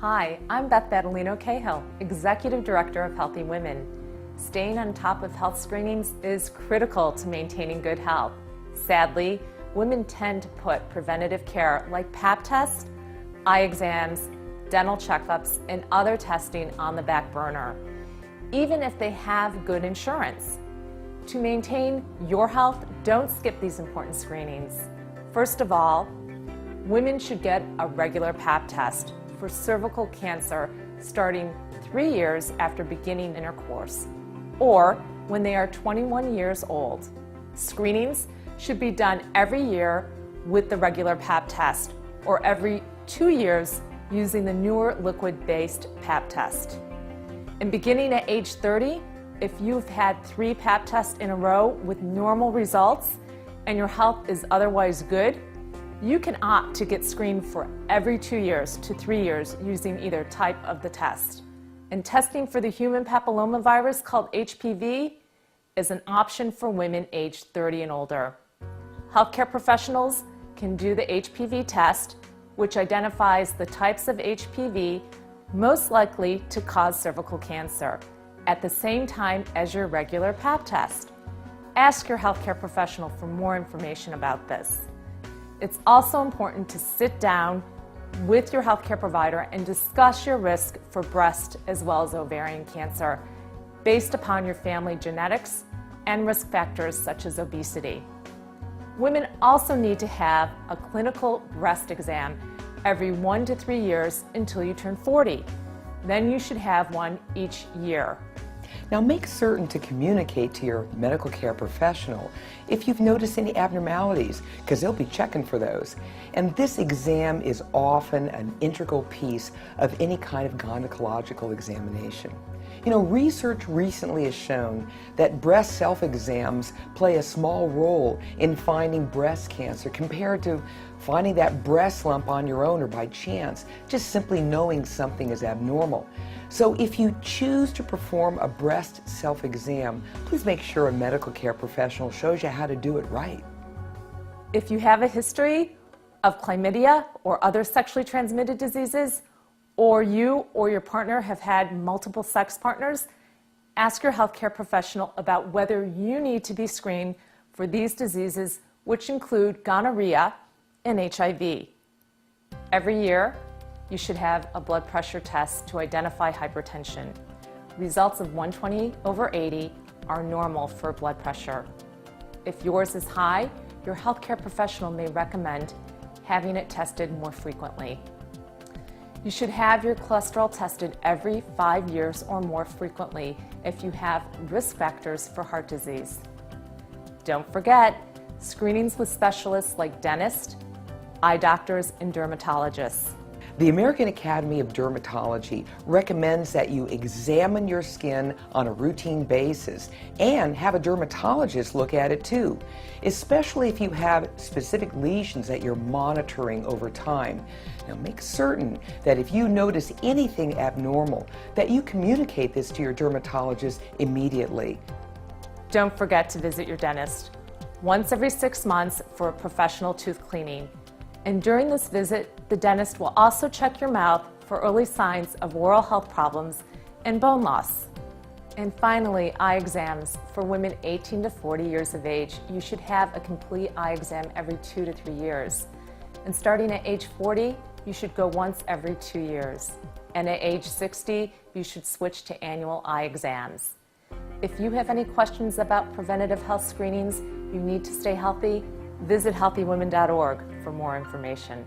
Hi, I'm Beth Battolino Cahill, Executive Director of Healthy Women. Staying on top of health screenings is critical to maintaining good health. Sadly, women tend to put preventative care like Pap tests, eye exams, dental checkups, and other testing on the back burner, even if they have good insurance. To maintain your health, don't skip these important screenings. First of all, women should get a regular Pap test for cervical cancer starting 3 years after beginning intercourse, or when they are 21 years old. Screenings should be done every year with the regular Pap test, or every 2 years using the newer liquid-based Pap test. And beginning at age 30, if you've had 3 Pap tests in a row with normal results and your health is otherwise good, you can opt to get screened for every 2 years to 3 years using either type of the test. And testing for the human papillomavirus called HPV is an option for women aged 30 and older. Healthcare professionals can do the HPV test, which identifies the types of HPV most likely to cause cervical cancer, at the same time as your regular Pap test. Ask your healthcare professional for more information about this. It's also important to sit down with your healthcare provider and discuss your risk for breast as well as ovarian cancer based upon your family genetics and risk factors such as obesity. Women also need to have a clinical breast exam every 1 to 3 years until you turn 40. Then you should have one each year. Now make certain to communicate to your medical care professional if you've noticed any abnormalities, because they'll be checking for those. And this exam is often an integral piece of any kind of gynecological examination. You know, research recently has shown that breast self-exams play a small role in finding breast cancer compared to finding that breast lump on your own or by chance, just simply knowing something is abnormal. So if you choose to perform a breast self-exam, please make sure a medical care professional shows you how to do it right. If you have a history of chlamydia or other sexually transmitted diseases, or you or your partner have had multiple sex partners, ask your healthcare professional about whether you need to be screened for these diseases, which include gonorrhea and HIV. Every year, you should have a blood pressure test to identify hypertension. Results of 120/80 are normal for blood pressure. If yours is high, your healthcare professional may recommend having it tested more frequently. You should have your cholesterol tested every 5 years or more frequently if you have risk factors for heart disease. Don't forget screenings with specialists like dentists, eye doctors, and dermatologists. The American Academy of Dermatology recommends that you examine your skin on a routine basis and have a dermatologist look at it too, especially if you have specific lesions that you're monitoring over time. Now make certain that if you notice anything abnormal, that you communicate this to your dermatologist immediately. Don't forget to visit your dentist once every 6 months for a professional tooth cleaning. And during this visit, the dentist will also check your mouth for early signs of oral health problems and bone loss. And finally, eye exams. For women 18 to 40 years of age, you should have a complete eye exam every 2 to 3 years. And starting at age 40, you should go once every 2 years. And at age 60, you should switch to annual eye exams. If you have any questions about preventative health screenings, you need to stay healthy, visit healthywomen.org for more information.